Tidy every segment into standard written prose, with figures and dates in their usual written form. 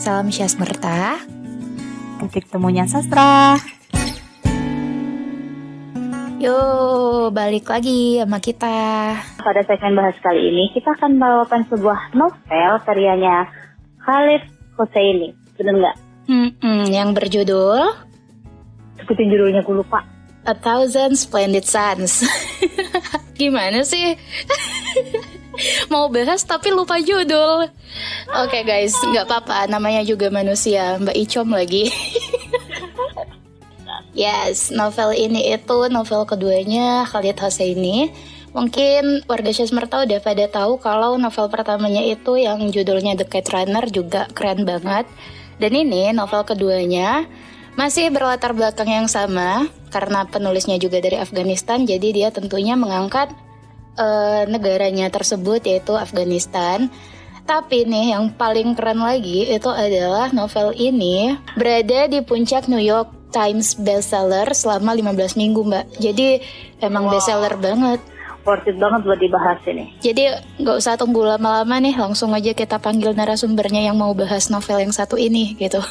Salam Syasmerta. Titik temunya sastra. Yo, balik lagi sama kita. Pada segmen bahas kali ini, kita akan membawakan sebuah novel karyanya Khalid Hosseini. Bener nggak? Yang berjudul Sebutin judulnya, gue lupa. A Thousand Splendid Suns. Gimana sih? Mau bahas tapi lupa judul. Oke guys, nggak apa-apa, namanya juga manusia. Mbak Icom lagi. Yes, novel ini itu novel keduanya Khalid Hosseini. Mungkin warga Syasmerta udah pada tahu kalau novel pertamanya itu yang judulnya The Kite Runner juga keren banget. Dan ini novel keduanya masih berlatar belakang yang sama karena penulisnya juga dari Afghanistan. Jadi dia tentunya mengangkat negaranya tersebut yaitu Afghanistan. Tapi nih yang paling keren lagi itu adalah novel ini berada di puncak New York Times bestseller selama 15 minggu mbak. Jadi emang bestseller banget. Worth it banget buat dibahas ini. Jadi gak usah tunggu lama-lama nih, langsung aja kita panggil narasumbernya yang mau bahas novel yang satu ini gitu.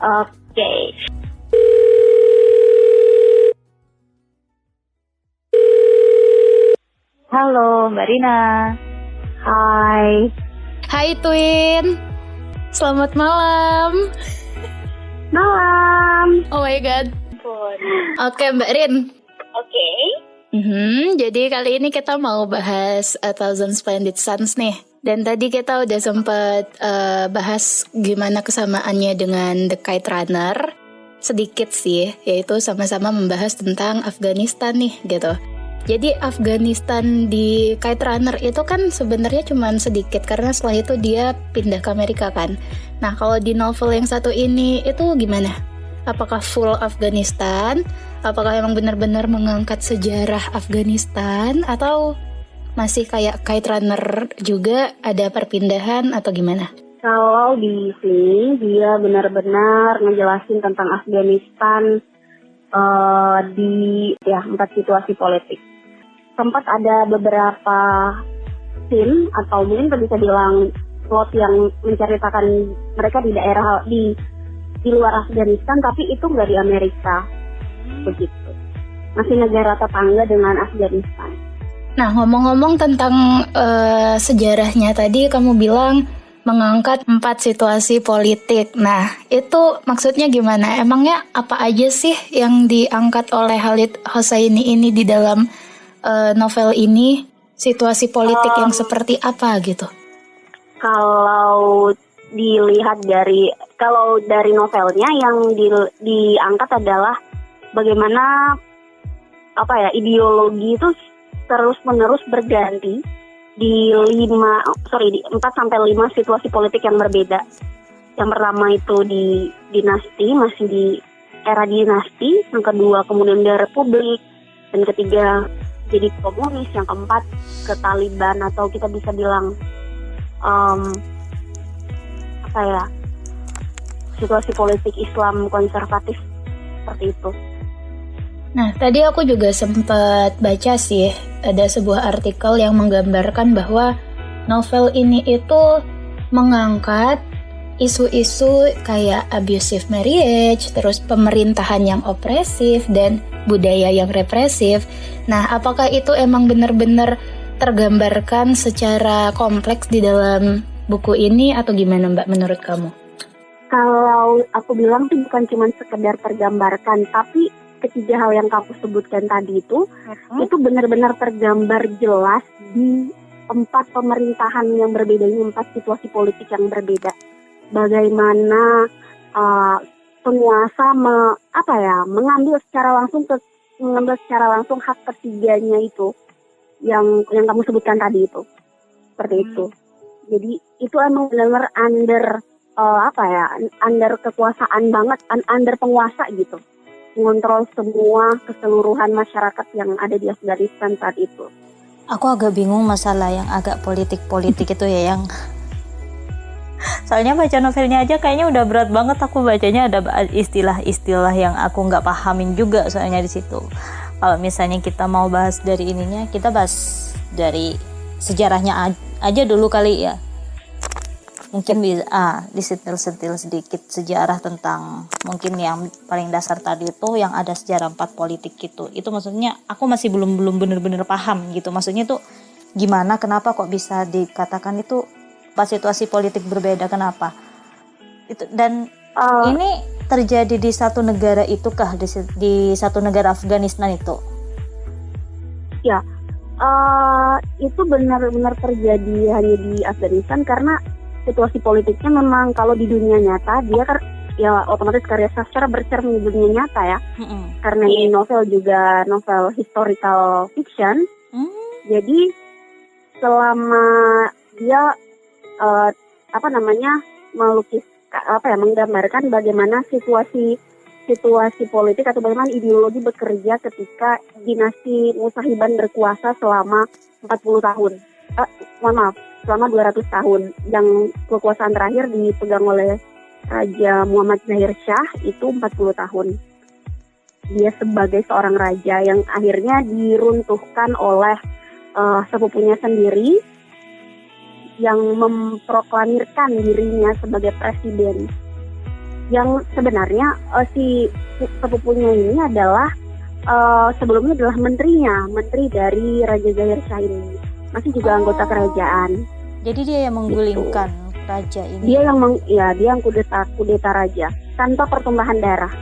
Oke. Halo Mbak Rina. Hai. Hai Twin, selamat malam. Malam. Oh my god. Oke Mbak Rin. Oke. Jadi kali ini kita mau bahas A Thousand Splendid Suns nih. Dan tadi kita udah sempat bahas gimana kesamaannya dengan The Kite Runner. Sedikit sih, yaitu sama-sama membahas tentang Afghanistan nih gitu. Jadi Afghanistan di Kite Runner itu kan sebenarnya cuma sedikit karena setelah itu dia pindah ke Amerika kan. Nah kalau di novel yang satu ini itu gimana? Apakah full Afghanistan? Apakah emang benar-benar mengangkat sejarah Afghanistan? Atau masih kayak Kite Runner juga ada perpindahan atau gimana? Kalau di sini dia benar-benar ngejelasin tentang Afghanistan di 4 situasi politik. Sempat ada beberapa scene atau mungkin bisa bilang plot yang menceritakan mereka di daerah di luar Afghanistan, tapi itu nggak di Amerika, begitu. Masih negara tetangga dengan Afghanistan. Nah ngomong-ngomong tentang sejarahnya tadi kamu bilang mengangkat 4 situasi politik. Nah itu maksudnya gimana? Emangnya apa aja sih yang diangkat oleh Khalid Hosseini ini di dalam novel ini? Situasi politik yang seperti apa gitu? Kalau dilihat dari novelnya yang diangkat adalah bagaimana ideologi itu terus-menerus berganti di 4 sampai 5 situasi politik yang berbeda. Yang pertama itu di dinasti, masih di era dinasti, yang kedua kemudian di republik, dan ketiga jadi komunis, yang keempat ke Taliban atau kita bisa bilang situasi politik Islam konservatif seperti itu. Nah, tadi aku juga sempat baca sih, ada sebuah artikel yang menggambarkan bahwa novel ini itu mengangkat isu-isu kayak abusive marriage, terus pemerintahan yang opresif, dan budaya yang represif. Nah, apakah itu emang benar-benar tergambarkan secara kompleks di dalam buku ini atau gimana Mbak menurut kamu? Kalau aku bilang tuh bukan cuma sekedar tergambarkan, tapi ketiga hal yang kamu sebutkan tadi itu benar-benar tergambar jelas di 4 pemerintahan yang berbeda, ini 4 situasi politik yang berbeda. Bagaimana penguasa mengambil secara langsung hak ketiganya itu yang kamu sebutkan tadi itu, seperti itu. Jadi itu emang benar-benar under kekuasaan banget, under penguasa gitu. Mengontrol keseluruhan masyarakat yang ada di Afghanistan saat itu. Aku agak bingung masalah yang agak politik-politik itu ya, yang soalnya baca novelnya aja kayaknya udah berat banget. Aku bacanya ada istilah-istilah yang aku nggak pahamin juga soalnya di situ. Kalau misalnya kita mau bahas dari ininya, kita bahas dari sejarahnya aja dulu kali ya. Mungkin bisa disentil-sentil sedikit sejarah tentang mungkin yang paling dasar tadi itu yang ada sejarah 4 politik gitu. Itu maksudnya aku masih belum bener-bener paham gitu. Maksudnya tuh gimana, kenapa kok bisa dikatakan itu pas situasi politik berbeda, kenapa? Itu dan ini terjadi di satu negara itu kah, di satu negara Afghanistan itu? Ya, itu benar-benar terjadi hanya di Afghanistan karena situasi politiknya memang kalau di dunia nyata dia kan ya otomatis karya sastra bercermin di dunia nyata ya. Karena ini novel juga novel historical fiction. Jadi selama dia melukis menggambarkan bagaimana situasi politik atau bagaimana ideologi bekerja ketika dinasti Musahiban berkuasa selama 40 tahun. Selama 200 tahun. Yang kekuasaan terakhir dipegang oleh Raja Muhammad Zahir Shah itu 40 tahun. Dia sebagai seorang raja yang akhirnya diruntuhkan oleh sepupunya sendiri yang memproklamirkan dirinya sebagai presiden. Yang sebenarnya si sepupunya ini adalah sebelumnya adalah menteri dari Raja Zahir Shah ini, masih juga anggota kerajaan. Jadi dia yang menggulingkan raja ini. Dia yang kudeta raja tanpa pertumpahan darah,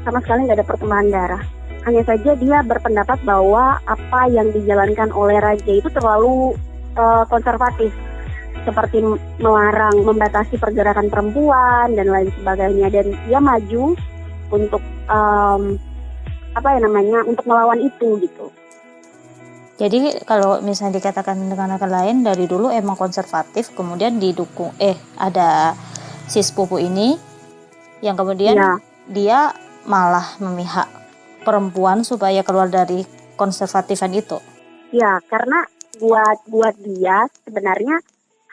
sama sekali nggak ada pertumpahan darah. Hanya saja dia berpendapat bahwa apa yang dijalankan oleh raja itu terlalu konservatif, seperti melarang, membatasi pergerakan perempuan dan lain sebagainya, dan dia maju untuk untuk melawan itu gitu. Jadi kalau misalnya dikatakan dengan kata lain, dari dulu emang konservatif, kemudian didukung ada si sepupu ini yang kemudian dia malah memihak perempuan supaya keluar dari konservatifan itu. Ya, karena buat dia sebenarnya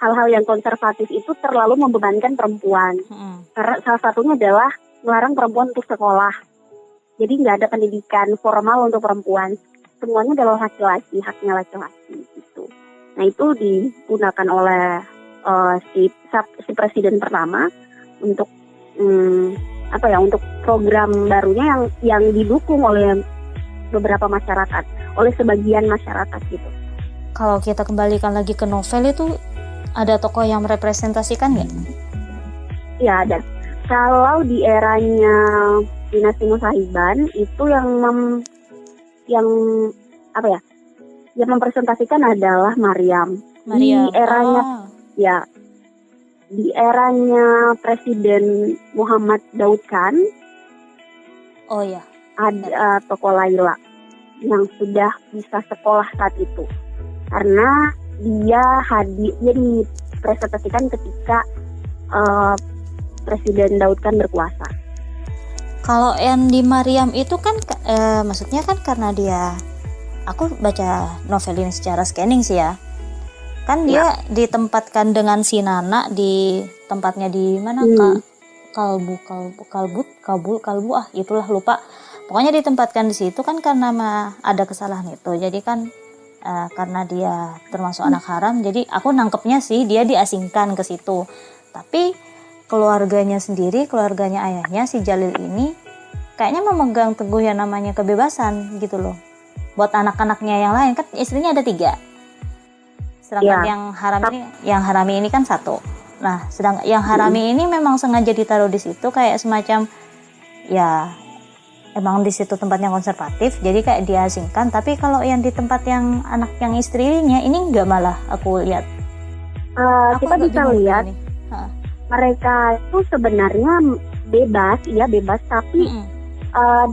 hal-hal yang konservatif itu terlalu membebankan perempuan. Karena salah satunya adalah melarang perempuan untuk sekolah. Jadi nggak ada pendidikan formal untuk perempuan. Semuanya adalah laki-laki, haknya laki-laki gitu. Nah itu digunakan oleh si presiden pertama untuk untuk program barunya yang didukung oleh beberapa masyarakat, oleh sebagian masyarakat gitu. Kalau kita kembalikan lagi ke novel itu, ada tokoh yang merepresentasikan nggak? Ya ada. Kalau di eranya dinasti Musahiban itu yang mempresentasikan adalah Maryam. Di eranya di eranya Presiden Muhammad Daud Khan. Ada tokoh Laila yang sudah bisa sekolah saat itu. Karena dia dipresentasikan ketika Presiden Daud Khan berkuasa. Kalau yang di Maryam itu kan maksudnya kan karena aku baca novel ini secara scanning sih ya. Kan dia ditempatkan dengan si Nana di tempatnya di mana Kalbu itulah lupa. Pokoknya ditempatkan di situ kan karena ada kesalahan itu. Jadi kan karena dia termasuk anak haram, jadi aku nangkepnya sih dia diasingkan ke situ. Tapi keluarganya ayahnya si Jalil ini kayaknya memegang teguh yang namanya kebebasan gitu loh. Buat anak-anaknya yang lain, kan istrinya ada 3. Sedangkan yang harami ini kan 1. Nah, sedangkan yang harami ini memang sengaja ditaruh di situ kayak semacam emang di situ tempatnya konservatif, jadi kayak diasingkan. Tapi kalau yang di tempat yang anak yang istrinya ini enggak, malah aku lihat. Kita bisa lihat mereka itu sebenarnya bebas, tapi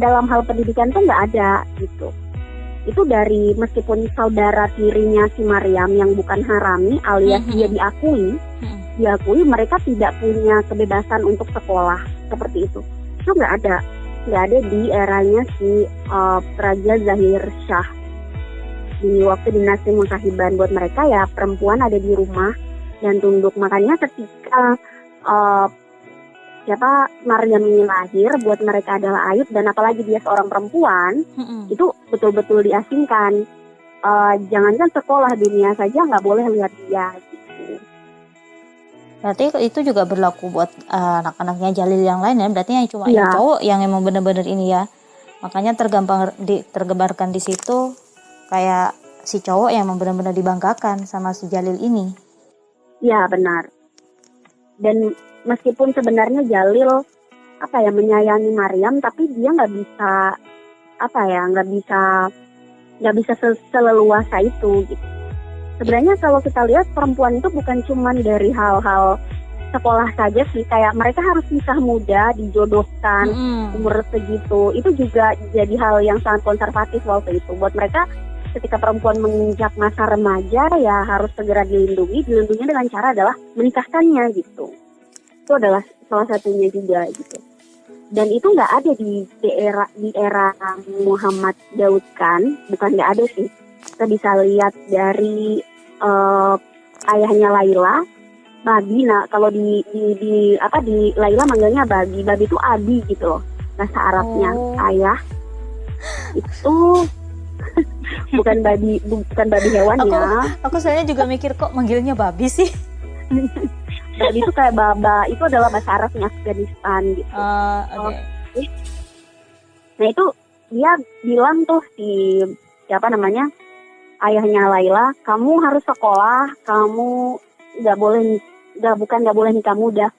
dalam hal pendidikan tuh nggak ada gitu. Itu dari meskipun saudara tirinya si Maryam yang bukan harami alias dia diakui mereka tidak punya kebebasan untuk sekolah seperti itu. Itu nggak ada di eranya si Raja Zahir Shah. Di waktu dinasti Musahiban, buat mereka ya perempuan ada di rumah dan tunduk. Makanya ketika Maryam ini lahir, buat mereka adalah aib, dan apalagi dia seorang perempuan, itu betul-betul diasingkan. Jangankan sekolah, dunia saja nggak boleh lihat dia gitu. Berarti itu juga berlaku buat anak-anaknya Jalil yang lain ya. Berarti yang cuma Iya. yang cowok yang emang bener-bener ini ya. Makanya tergambarkan di situ kayak si cowok yang emang bener-bener dibanggakan sama si Jalil ini. Iya, benar. Dan meskipun sebenarnya Jalil menyayangi Maryam, tapi dia nggak bisa seleluasa itu gitu. Sebenarnya kalau kita lihat perempuan itu bukan cuma dari hal-hal sekolah saja sih, kayak mereka harus nikah muda, dijodohkan umur segitu, itu juga jadi hal yang sangat konservatif waktu itu. Buat mereka ketika perempuan menginjak masa remaja ya harus segera dilindunginya dengan cara adalah menikahkannya gitu. Itu adalah salah satunya juga gitu. Dan itu nggak ada di era Muhammad Daud kan, bukan nggak ada sih. Kita bisa lihat dari ayahnya Laila, Babi. Nah kalau di Laila manggilnya Babi itu Abi gitu loh. Bahasa Arabnya ayah itu bukan babi hewan ya. Aku soalnya juga mikir kok manggilnya Babi sih. Babi itu kayak baba, itu adalah bahasa Arabnya Afghanistan gitu. Okay. Nah itu dia bilang tuh ayahnya Laila, kamu harus sekolah, kamu nggak boleh nikah muda,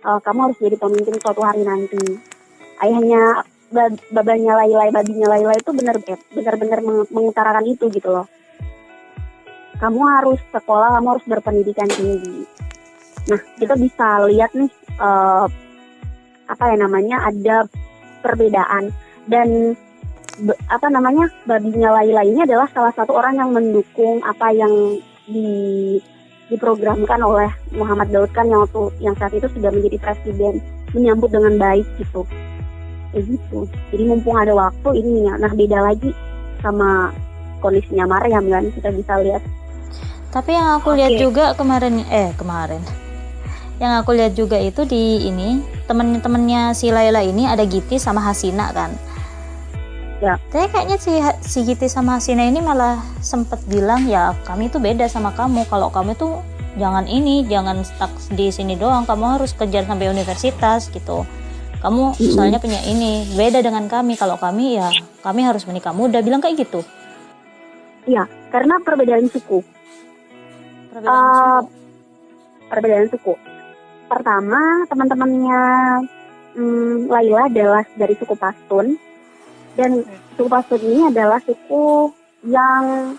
kamu harus jadi pemimpin suatu hari nanti. Ayahnya babinya Laila itu benar-benar mengutarakan itu gitu loh. Kamu harus sekolah, kamu harus berpendidikan tinggi. Nah kita bisa lihat nih ada perbedaan dan babinya Laila ini adalah salah satu orang yang mendukung apa yang diprogramkan oleh Muhammad Daud kan yang saat itu sudah menjadi presiden, menyambut dengan baik gitu. Gitu. Jadi mumpung ada waktu ini ya. Nah beda lagi sama kondisinya Maryam kan, kita bisa lihat. Tapi yang aku lihat juga kemarin yang aku lihat juga itu di ini temen-temennya si Laila ini ada Giti sama Hasina kan. Ya. Tapi kayaknya si Giti sama Hasina ini malah sempat bilang ya kami itu beda sama kamu. Kalau kamu tuh jangan stuck di sini doang. Kamu harus kejar sampai universitas gitu. Kamu soalnya punya ini beda dengan kami. Kalau kami ya kami harus menikah muda. Bilang kayak gitu. Iya, karena perbedaan suku. Perbedaan suku. Pertama teman-temannya Laila adalah dari suku Pashtun. Dan suku Pashtun ini adalah suku yang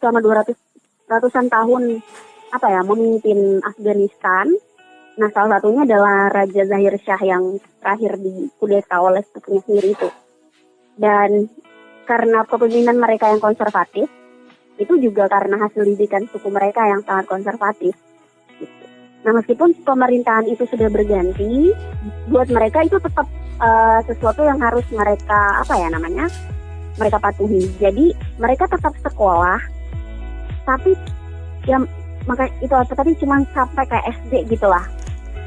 selama ratusan tahun memimpin Afghanistan. Nah salah satunya adalah Raja Zahir Shah yang terakhir dikudeta oleh sepupunya sendiri itu. Dan karena kepemimpinan mereka yang konservatif, itu juga karena hasil didikan suku mereka yang sangat konservatif. Gitu. Nah meskipun pemerintahan itu sudah berganti, buat mereka itu tetap sesuatu yang harus mereka mereka patuhi. Jadi mereka tetap sekolah, tapi ya tapi cuma sampai kayak SD gitulah.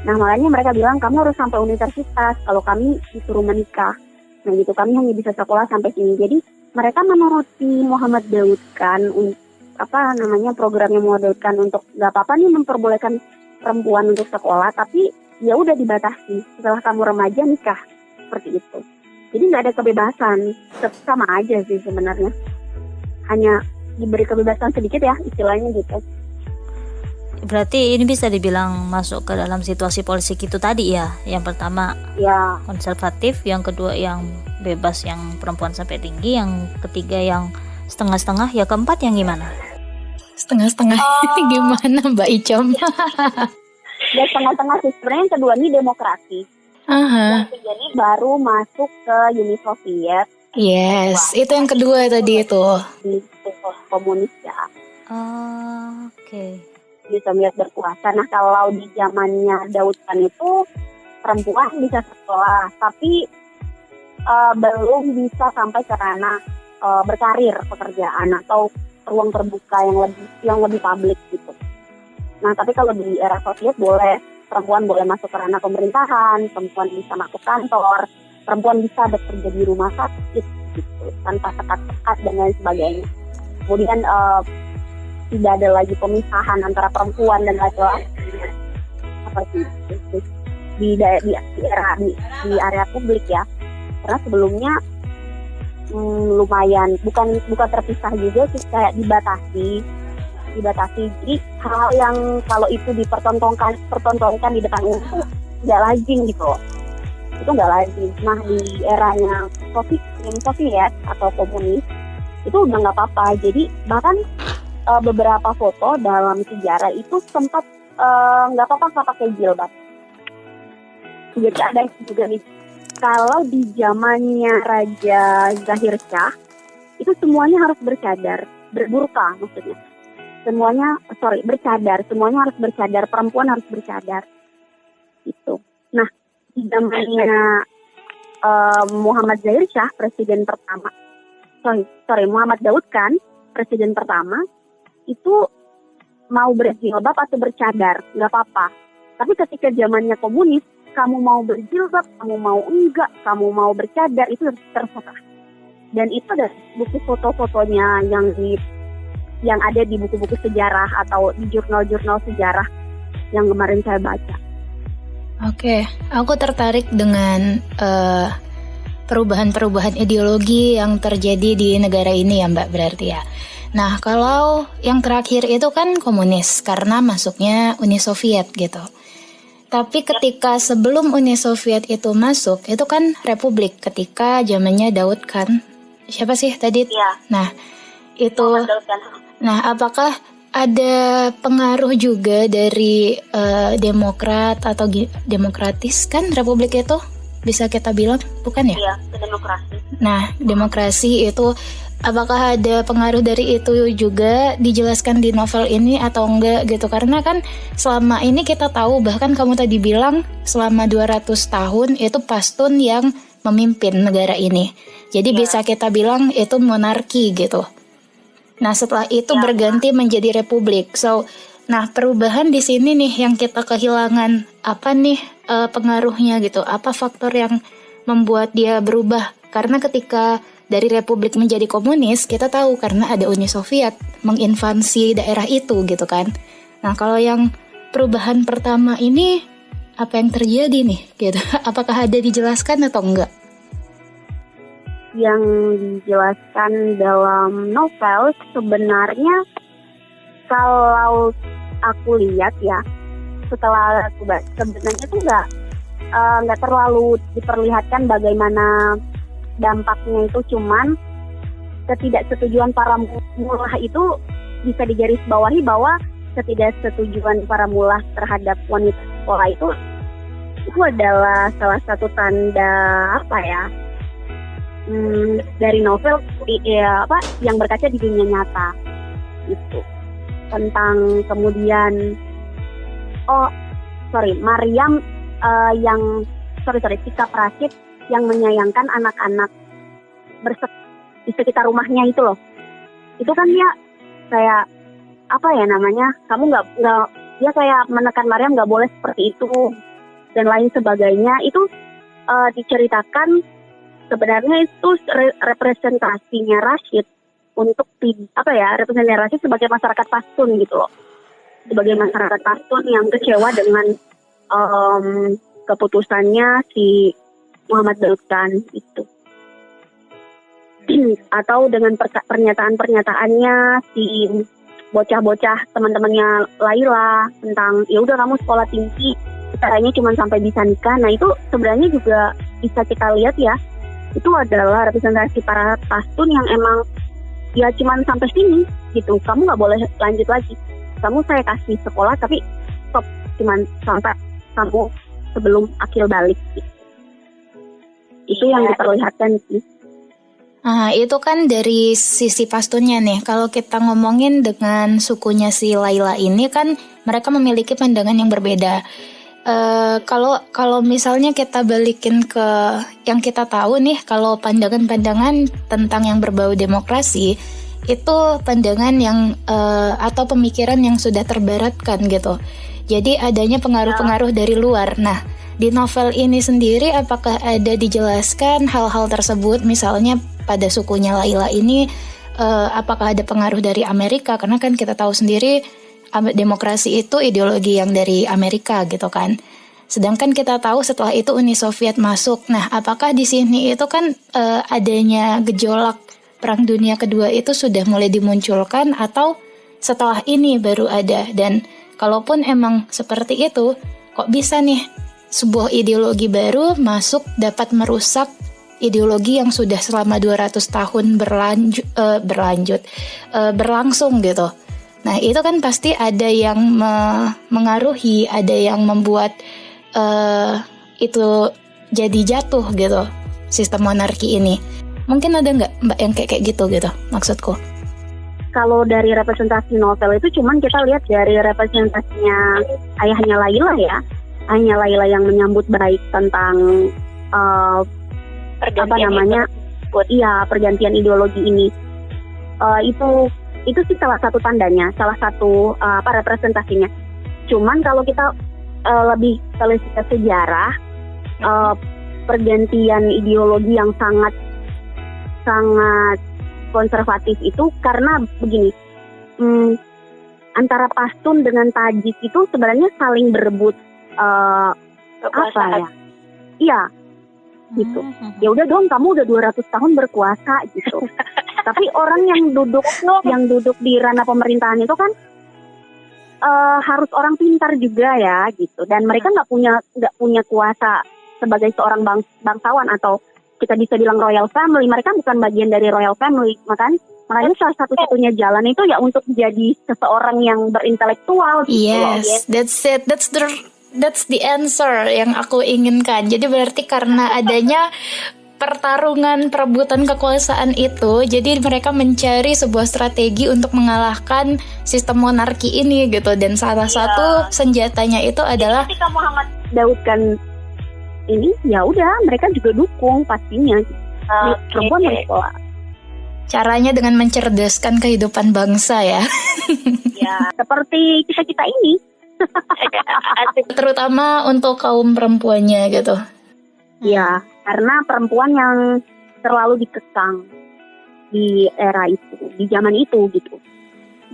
Nah makanya mereka bilang kamu harus sampai universitas, kalau kami disuruh menikah. Nah gitu, kami hanya bisa sekolah sampai sini. Jadi mereka menuruti Muhammad Daud kan, programnya Muhammad Daud kan untuk nggak apa-apa nih memperbolehkan perempuan untuk sekolah, tapi ya udah dibatasi. Setelah kamu remaja nikah. Seperti itu. Jadi nggak ada kebebasan, sama aja sih sebenarnya. Hanya diberi kebebasan sedikit ya istilahnya gitu. Berarti ini bisa dibilang masuk ke dalam situasi politik itu tadi ya. Yang pertama ya konservatif, yang kedua yang bebas, yang perempuan sampai tinggi, yang ketiga yang setengah-setengah, ya keempat yang gimana? Setengah-setengah gimana Mbak Icom? Ya setengah-setengah sih. Sebenarnya yang kedua ini demokrasi. Yang ketiga ini baru masuk ke Uni Soviet. Yes, itu yang kedua tadi itu. Di komunis ya. Oke. Bisa melihat berkuasa. Nah kalau di zamannya Daud kan itu perempuan bisa sekolah, tapi belum bisa sampai ke ranah berkarir pekerjaan atau ruang terbuka yang lebih publik gitu. Nah tapi kalau di era Soviet perempuan boleh masuk ke ranah pemerintahan, perempuan bisa masuk kantor, perempuan bisa bekerja di rumah sakit gitu, tanpa sekat-sekat dan lain sebagainya. Kemudian tidak ada lagi pemisahan antara perempuan dan laki-laki. apa di area publik ya. Karena sebelumnya lumayan bukan terpisah juga sih, kayak dibatasi. Jadi hal yang kalau itu dipertontonkan di depan umum itu nggak lazim gitu loh. Itu nggak lazim. Nah di eranya Soviet atau komunis itu udah nggak apa-apa. Jadi bahkan beberapa foto dalam sejarah itu sempat nggak apa-apa pakai jilbab. Jadi ada juga nih, kalau di zamannya Raja Zahir Shah itu semuanya harus bercadar, berburka maksudnya. Bercadar, semuanya harus bercadar, perempuan harus bercadar. Itu. Nah, di zamannya Muhammad Zahir Shah, presiden pertama, Muhammad Daud Khan, presiden pertama, itu mau berjilbab atau bercadar, nggak apa-apa. Tapi ketika zamannya komunis, kamu mau berjilbab, kamu mau enggak, kamu mau bercadar, itu terserah. Dan itu ada buku foto-fotonya yang ada di buku-buku sejarah atau di jurnal-jurnal sejarah yang kemarin saya baca. Oke, aku tertarik dengan perubahan-perubahan ideologi yang terjadi di negara ini ya Mbak, berarti ya. Nah, kalau yang terakhir itu kan komunis karena masuknya Uni Soviet gitu. Tapi ketika sebelum Uni Soviet itu masuk, itu kan republik ketika zamannya Daud Khan. Siapa sih tadi? Ya. Nah, itu. Nah, apakah ada pengaruh juga dari Demokrat atau demokratis kan republik itu? Bisa kita bilang, bukan ya? Iya, demokrasi. Nah, demokrasi itu apakah ada pengaruh dari itu juga dijelaskan di novel ini atau enggak gitu? Karena kan selama ini kita tahu, bahkan kamu tadi bilang selama 200 tahun itu Pashtun yang memimpin negara ini. Jadi bisa kita bilang itu monarki gitu. Nah, setelah itu berganti menjadi republik. Nah, perubahan di sini nih yang kita kehilangan, apa nih pengaruhnya gitu? Apa faktor yang membuat dia berubah? Karena ketika dari republik menjadi komunis, kita tahu karena ada Uni Soviet menginvasi daerah itu gitu kan. Nah, kalau yang perubahan pertama ini apa yang terjadi nih gitu? Apakah ada dijelaskan atau enggak? Yang dijelaskan dalam novel sebenarnya kalau aku lihat ya, setelah aku baca, sebenarnya itu nggak terlalu diperlihatkan bagaimana dampaknya. Itu cuman ketidaksetujuan para mullah itu bisa digarisbawahi bahwa ketidaksetujuan para mullah terhadap wanita sekolah itu adalah salah satu tanda dari novel yang berkaca di dunia nyata itu. Tentang kemudian Maryam sikap Rashid yang menyayangkan anak-anak di sekitar rumahnya itu loh. Itu kan dia kayak kamu nggak dia kayak menekan Maryam nggak boleh seperti itu dan lain sebagainya. Itu diceritakan sebenarnya itu representasinya Rashid untuk representasi Rashid sebagai masyarakat Pashtun gitu loh. Sebagai masyarakat Pashtun yang kecewa dengan keputusannya si Muhammad Daud Khan itu. Atau dengan pernyataan-pernyataannya si bocah-bocah teman-temannya Laila tentang ya udah kamu sekolah tinggi, caranya cuma sampai bisa nikah. Nah, itu sebenarnya juga bisa kita lihat ya. Itu adalah representasi para Pashtun yang emang ya cuma sampai sini gitu. Kamu nggak boleh lanjut lagi. Kamu saya kasih sekolah tapi stop, cuma sampai kamu sebelum akil balik gitu. Itu yang diperlihatkan sih. Nah, itu kan dari sisi Pashtunnya nih. Kalau kita ngomongin dengan sukunya si Laila ini kan mereka memiliki pandangan yang berbeda. Kalau misalnya kita balikin ke yang kita tahu nih, kalau pandangan-pandangan tentang yang berbau demokrasi itu pandangan yang atau pemikiran yang sudah terbaratkan gitu. Jadi adanya pengaruh-pengaruh dari luar. Nah, di novel ini sendiri apakah ada dijelaskan hal-hal tersebut? Misalnya pada sukunya Laila ini apakah ada pengaruh dari Amerika? Karena kan kita tahu sendiri demokrasi itu ideologi yang dari Amerika gitu kan. Sedangkan kita tahu setelah itu Uni Soviet masuk. Nah, apakah di sini itu kan adanya gejolak Perang Dunia Kedua itu sudah mulai dimunculkan atau setelah ini baru ada? Dan kalaupun emang seperti itu, kok bisa nih sebuah ideologi baru masuk dapat merusak ideologi yang sudah selama 200 tahun berlangsung gitu. Nah, itu kan pasti ada yang mengaruhi, ada yang membuat itu jadi jatuh gitu sistem monarki ini. Mungkin ada nggak Mbak yang kayak gitu maksudku? Kalau dari representasi novel itu cuman kita lihat dari representasinya ayahnya Layla ya. Ayahnya Layla yang menyambut baik tentang pergantian ideologi ini. Itu sih salah satu tandanya, salah satu representasinya. Cuman kalau kita lebih ke sejarah, pergantian ideologi yang sangat konservatif itu karena begini, antara Pashtun dengan Tajik itu sebenarnya saling berebut Iya, gitu. Ya udah dong, kamu udah 200 tahun berkuasa gitu. Tapi orang yang duduk di ranah pemerintahan itu kan harus orang pintar juga ya gitu, dan mereka nggak punya kuasa sebagai seorang bangsawan atau kita bisa bilang royal family. Mereka bukan bagian dari royal family, makanya salah satu-satunya jalan itu ya untuk jadi seseorang yang berintelektual gitu. Yes, that's it, that's the answer yang aku inginkan. Jadi berarti karena adanya pertarungan perebutan kekuasaan itu, jadi mereka mencari sebuah strategi untuk mengalahkan sistem monarki ini gitu. Dan salah satu senjatanya itu adalah ketika Muhammad Daud kan ini, ya udah mereka juga dukung pastinya. Perempuan mereka. Caranya dengan mencerdaskan kehidupan bangsa ya. Ya, seperti kita ini. Terutama untuk kaum perempuannya gitu. Ya, karena perempuan yang terlalu dikekang di era itu, di zaman itu gitu.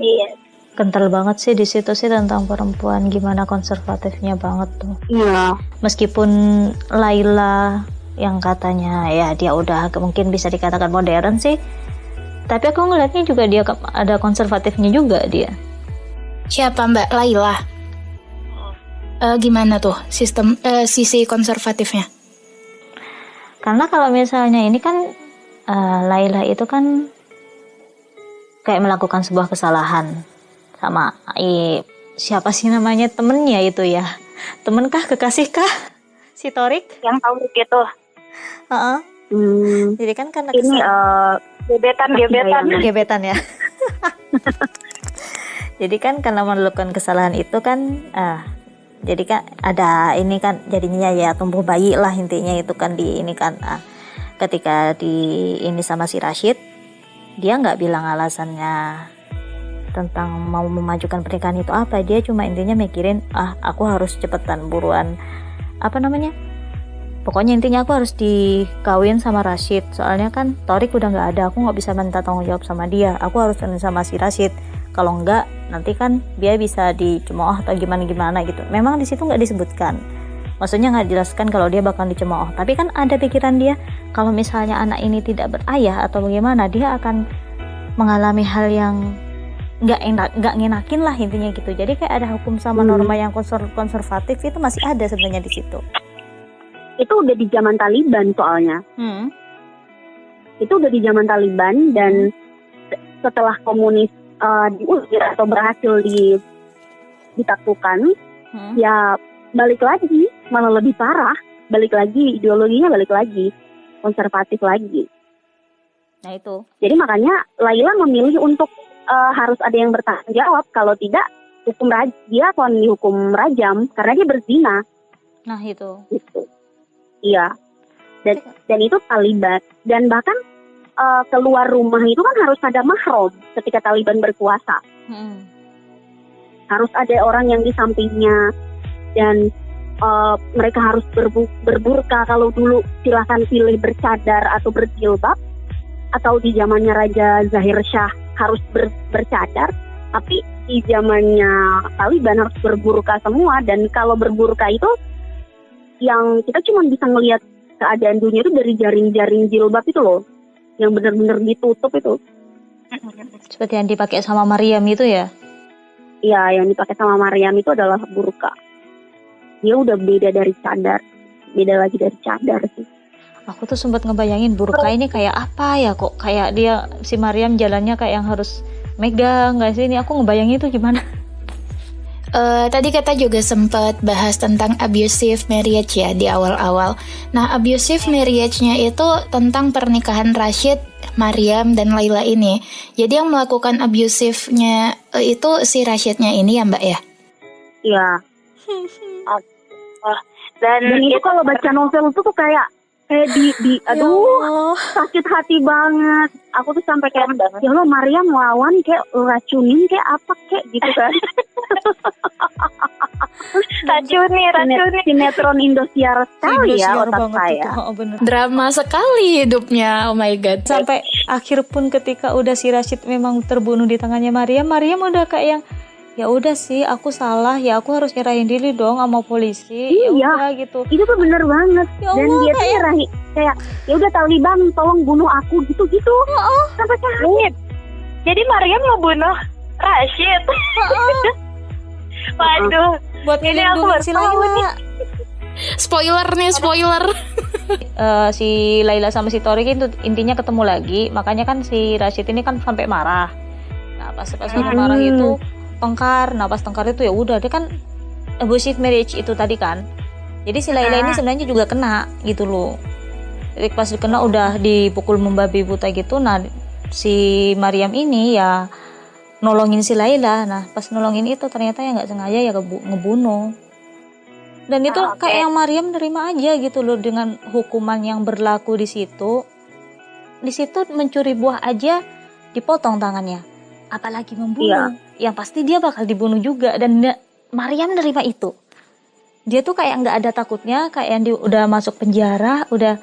Iya. Kental banget sih di situ sih tentang perempuan, gimana konservatifnya banget tuh. Iya. Meskipun Layla yang katanya ya dia udah mungkin bisa dikatakan modern sih, tapi aku ngeliatnya juga dia ada konservatifnya juga dia. Siapa Mbak Layla? Gimana tuh sistem sisi konservatifnya? Karena kalau misalnya ini kan Layla itu kan kayak melakukan sebuah kesalahan sama siapa sih namanya temennya itu ya, temenkah kekasihkah si Torik yang tahu gitu. Jadi kan karena ini gebetan ya. Jadi kan karena melakukan kesalahan itu kan jadi kan ada ini kan jadinya ya tumbuh bayi lah intinya itu kan di ini kan ketika di ini sama si Rashid, dia nggak bilang alasannya tentang mau memajukan pernikahan itu apa, dia cuma intinya mikirin aku harus cepetan buruan pokoknya intinya aku harus dikawin sama Rashid, soalnya kan Torik udah nggak ada, aku nggak bisa minta tanggung jawab sama dia, aku harus kawin sama si Rashid, kalau enggak nanti kan dia bisa dicemooh atau gimana gitu. Memang di situ nggak disebutkan, maksudnya nggak dijelaskan kalau dia bakal dicemooh, tapi kan ada pikiran dia kalau misalnya anak ini tidak berayah atau bagaimana, dia akan mengalami hal yang nggak ngenakin lah intinya gitu. Jadi kayak ada hukum sama norma yang konservatif itu masih ada sebenarnya di situ. Itu udah di zaman Taliban soalnya. Itu udah di zaman Taliban, dan setelah komunis diusir atau berhasil ditaklukkan, ya balik lagi, malah lebih parah, balik lagi ideologinya, balik lagi konservatif lagi. Nah itu. Jadi makanya Layla memilih untuk harus ada yang bertanggung jawab, kalau tidak dia akan dihukum rajam karena dia berzina. Nah itu. Gitu. Iya. Dan itu Taliban, dan bahkan keluar rumah itu kan harus ada mahram ketika Taliban berkuasa. Harus ada orang yang di sampingnya, dan mereka harus berburka. Kalau dulu silahkan pilih bercadar atau berjilbab, atau di zamannya Raja Zahir Shah harus bercadar. Tapi di zamannya Taliban harus berburka semua, dan kalau berburka itu yang kita cuma bisa ngelihat keadaan dunia itu dari jaring-jaring jilbab itu loh, yang benar-benar ditutup itu. Seperti yang dipakai sama Maryam itu ya? Ya, yang dipakai sama Maryam itu adalah burka. Dia udah beda dari cadar, beda lagi dari cadar sih. Aku tuh sempat ngebayangin burka ini kayak apa ya, kok kayak dia si Maryam jalannya kayak yang harus megang nggak sih? Ini aku ngebayangin itu gimana? Tadi kita juga sempat bahas tentang abusive marriage ya di awal-awal. Nah, abusive marriage-nya itu tentang pernikahan Rashid, Maryam, dan Laila ini. Jadi yang melakukan abusive-nya itu si Rashidnya ini ya Mbak ya? Iya. Dan itu kalau baca novel itu tuh kayak aduh, sakit hati banget. Aku tuh sampai kayak, ya Allah, Maryam lawan kayak racunin kayak apa kayak gitu kan. Racuni. Sinetron Indosiar sekali ya otak saya. Drama sekali hidupnya, oh my god. Sampai akhir pun ketika udah si Rashid memang terbunuh di tangannya Maryam udah kayak yang ya udah sih aku salah, ya aku harus nyerahin diri dong sama polisi. Iya, udah gitu. Itu tuh bener banget. Ya dan Allah, dia tuh nyerahin kayak ya udah Taliban tolong bunuh aku gitu-gitu. Sampai sakit. Jadi Maryam ngebunuh Rashid. Waduh, buat ini aku baru si tahu nih. Laila. Spoiler. Si Laila sama si Torik itu intinya ketemu lagi, makanya kan si Rashid ini kan sampai marah. Nah pas marah itu tengkar. Nah pas tengkar itu ya udah dia kan abusive marriage itu tadi kan. Jadi si Laila ini sebenarnya juga kena gitu loh. Jadi pas kena udah dipukul membabi buta gitu. Nah si Maryam ini ya nolongin si Laila. Nah pas nolongin itu ternyata ya nggak sengaja ya ngebunuh. Dan itu kayak yang Maryam nerima aja gitu loh dengan hukuman yang berlaku di situ. Di situ mencuri buah aja dipotong tangannya. Apalagi membunuh. Yang pasti dia bakal dibunuh juga. Dan Maryam nerima itu. Dia tuh kayak nggak ada takutnya, kayak yang udah masuk penjara, udah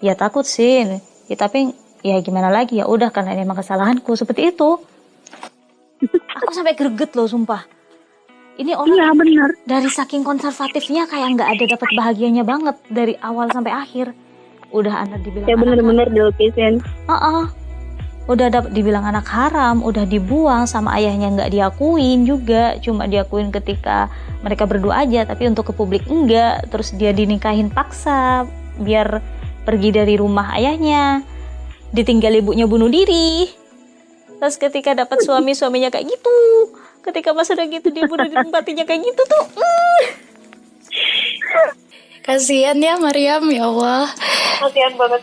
ya takut sih. Ya, tapi ya gimana lagi, ya udah karena ini emang kesalahanku seperti itu. Aku sampai greget loh sumpah. Ini orang bener. Dari saking konservatifnya kayak nggak ada dapat bahagianya banget dari awal sampai akhir. Udah anak dibilang ya bener-bener dilukisin. Udah dibilang anak haram, udah dibuang sama ayahnya nggak diakuin juga, cuma diakuin ketika mereka berdua aja, tapi untuk ke publik enggak. Terus dia dinikahin paksa biar pergi dari rumah ayahnya, ditinggal ibunya bunuh diri. Terus ketika dapat suaminya kayak gitu, ketika pas udah gitu dia bunuh di tempatnya kayak gitu tuh. Kasian ya Maryam, ya Allah. Kasian banget.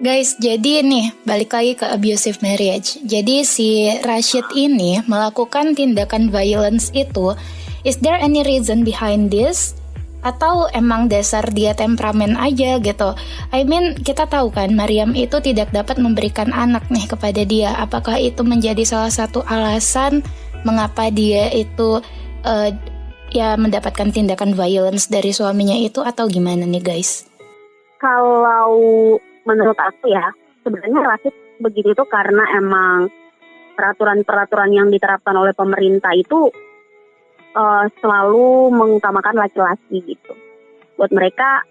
Guys, jadi nih balik lagi ke abusive marriage. Jadi si Rashid ini melakukan tindakan violence itu, is there any reason behind this? Atau emang dasar dia temperamen aja gitu? I mean, kita tahu kan Maryam itu tidak dapat memberikan anak nih kepada dia. Apakah itu menjadi salah satu alasan mengapa dia itu ya mendapatkan tindakan violence dari suaminya itu, atau gimana nih guys? Kalau menurut aku ya, sebenarnya Rashid begitu itu karena emang peraturan-peraturan yang diterapkan oleh pemerintah itu selalu mengutamakan laki-laki gitu. Buat mereka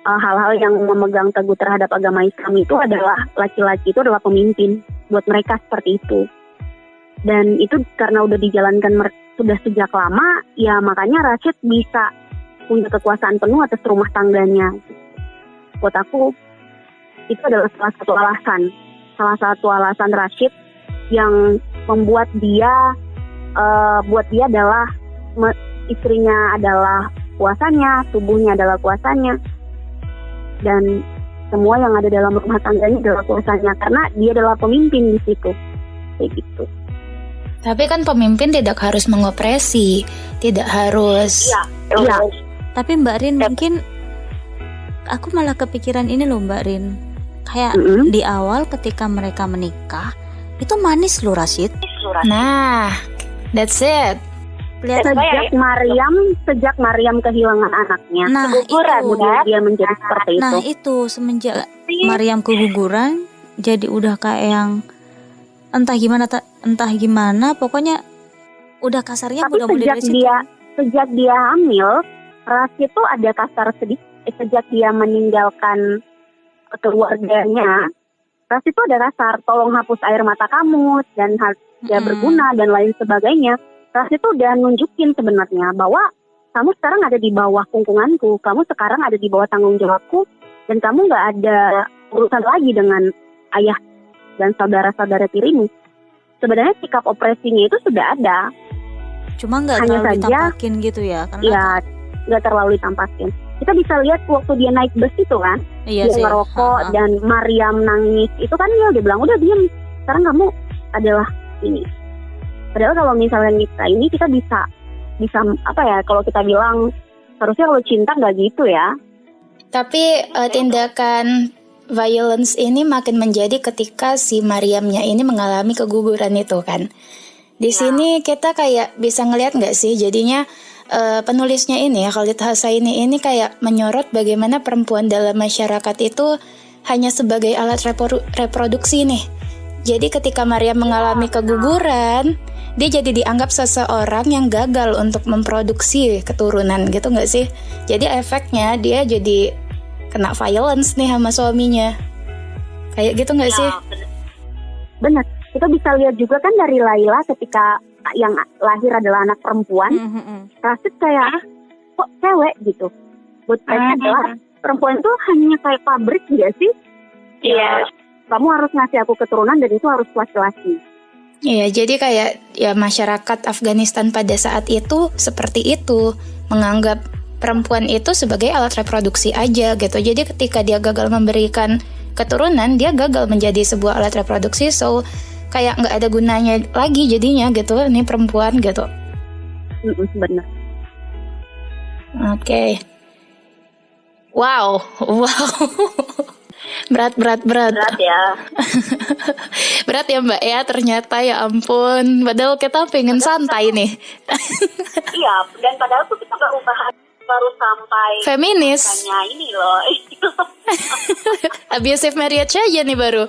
hal-hal yang memegang teguh terhadap agama Islam itu adalah laki-laki itu adalah pemimpin. Buat mereka seperti itu. Dan itu karena udah dijalankan sudah sejak lama, ya makanya Rashid bisa punya kekuasaan penuh atas rumah tangganya. Buat aku itu adalah salah satu alasan Rashid yang membuat dia adalah istrinya adalah kuasanya, tubuhnya adalah kuasanya, dan semua yang ada dalam rumah tangganya adalah kuasanya karena dia adalah pemimpin di situ, kayak gitu. Tapi kan pemimpin tidak harus mengopresi, tidak harus. Iya. Tapi Mbak Rin mungkin aku malah kepikiran ini loh Mbak Rin. Kayak di awal ketika mereka menikah itu manis loh Rashid. Nah, that's it. Sejak Maryam kehilangan anaknya, kemudian dia menjadi seperti itu. Nah itu semenjak Maryam keguguran, jadi udah kayak yang entah gimana pokoknya Udah kasarnya Tapi udah mulai dari situ. sejak dia hamil, Rashid tuh ada kasar sedikit. Sejak dia meninggalkan keluarganya, Rashid tuh ada kasar, tolong hapus air mata kamu dan hal dia berguna dan lain sebagainya. Rashid tuh udah nunjukin sebenarnya bahwa kamu sekarang ada di bawah kungkunganku, kamu sekarang ada di bawah tanggung jawabku, dan kamu nggak ada urusan lagi dengan ayah dan saudara-saudara tirimu. Sebenarnya sikap opresinya itu sudah ada. Cuma nggak Hanya terlalu saja, ditampakin gitu ya, karena ya nggak terlalu ditampakin. Kita bisa lihat waktu dia naik bus itu kan, iya dia sih. ngerokok dan Mariam nangis, itu kan dia udah bilang, udah diam, sekarang kamu adalah ini. Padahal kalau misalnya kita bisa apa ya, kalau kita bilang harusnya kalau cinta nggak gitu ya. Tapi tindakan violence ini makin menjadi ketika si Mariamnya ini mengalami keguguran itu kan. Di sini kita kayak bisa ngelihat nggak sih jadinya penulisnya ini Khalid Hosseini ini kayak menyorot bagaimana perempuan dalam masyarakat itu hanya sebagai alat reproduksi nih. Jadi ketika Mariam mengalami keguguran, dia jadi dianggap seseorang yang gagal untuk memproduksi keturunan gitu nggak sih? Jadi efeknya dia jadi kena violence nih sama suaminya. Kayak gitu nggak sih? Benar. Kita bisa lihat juga kan dari Laila ketika yang lahir adalah anak perempuan, Rashid kayak kok cewek gitu. Buat mereka adalah perempuan itu hanya kayak pabrik nggak sih? Iya. Kamu harus ngasih aku keturunan dan itu harus laki-laki. Iya, jadi kayak ya masyarakat Afghanistan pada saat itu seperti itu, menganggap perempuan itu sebagai alat reproduksi aja gitu. Jadi ketika dia gagal memberikan keturunan, dia gagal menjadi sebuah alat reproduksi, so kayak nggak ada gunanya lagi jadinya gitu, ini perempuan gitu. Benar. Oke. Wow. Berat ya. Berat ya Mbak ya, ternyata ya ampun. Padahal kita pengen santai nih. Iya, dan padahal tuh kita baru sampai Feminis. makanya ini loh. Abusive marriage aja nih baru.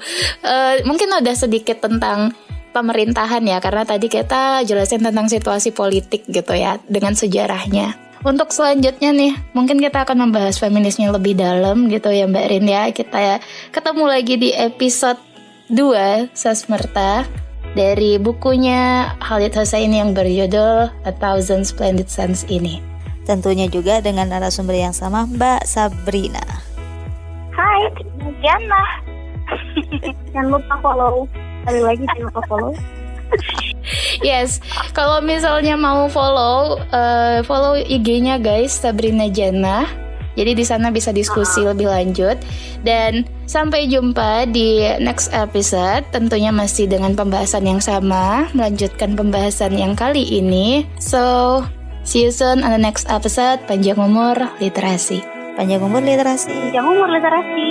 Mungkin ada sedikit tentang pemerintahan ya, karena tadi kita jelasin tentang situasi politik gitu ya, dengan sejarahnya. Untuk selanjutnya nih, mungkin kita akan membahas feminisnya lebih dalam gitu ya Mbak Rin ya. Kita ketemu lagi di episode 2 Sasmerta dari bukunya Khalid Hosseini yang berjudul A Thousand Splendid Suns ini. Tentunya juga dengan narasumber yang sama, Mbak Sabrina. Hai, Jana. Jangan lupa follow. Sekali lagi jangan lupa follow. Yes, kalau misalnya mau follow IG-nya guys, Sabrina Jannah. Jadi di sana bisa diskusi lebih lanjut. Dan sampai jumpa di next episode. Tentunya masih dengan pembahasan yang sama, melanjutkan pembahasan yang kali ini. So, see you soon on the next episode. Panjang umur literasi. Panjang umur literasi. Jangan umur literasi.